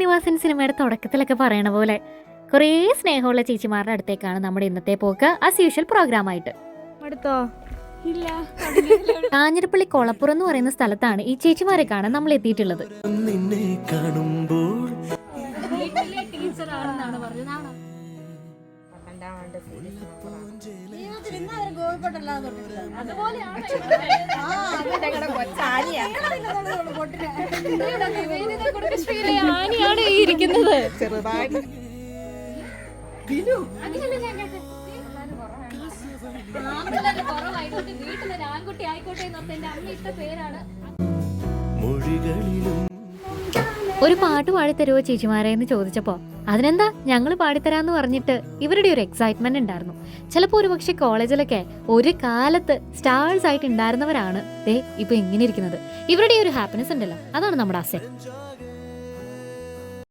ശ്രീനിവാസൻ സിനിമയുടെ തുടക്കത്തിലൊക്കെ പറയണ പോലെ കുറേ സ്നേഹമുള്ള ചേച്ചിമാരുടെ അടുത്തേക്കാണ് നമ്മുടെ ഇന്നത്തെ പോക്ക് ആസ് യൂഷ്വൽ പ്രോഗ്രാമായിട്ട്. കാഞ്ഞിരപ്പള്ളി കൊളപ്പുറം എന്ന് പറയുന്ന സ്ഥലത്താണ് ഈ ചേച്ചിമാരെ കാണാൻ നമ്മൾ എത്തിയിട്ടുള്ളത്. ഒരു പാട്ട് പാടിത്തരുവോ ചേച്ചിമാരെ എന്ന് ചോദിച്ചപ്പോ അതിനെന്താ ഞങ്ങൾ പാടിത്തരാന്ന് പറഞ്ഞിട്ട് ഇവരുടെ ഒരു എക്സൈറ്റ്മെന്റ് ഉണ്ടായിരുന്നു. ചിലപ്പോൾ ഒരു പക്ഷെ കോളേജിലൊക്കെ ഒരു കാലത്ത് സ്റ്റാർസ് ആയിട്ട് ഉണ്ടായിരുന്നവരാണ് ഇപ്പൊ ഇങ്ങനെ ഇരിക്കുന്നത്. ഇവരുടെ ഒരു ഹാപ്പിനെസ് ഉണ്ടല്ലോ, അതാണ് നമ്മുടെ അസറ്റ്.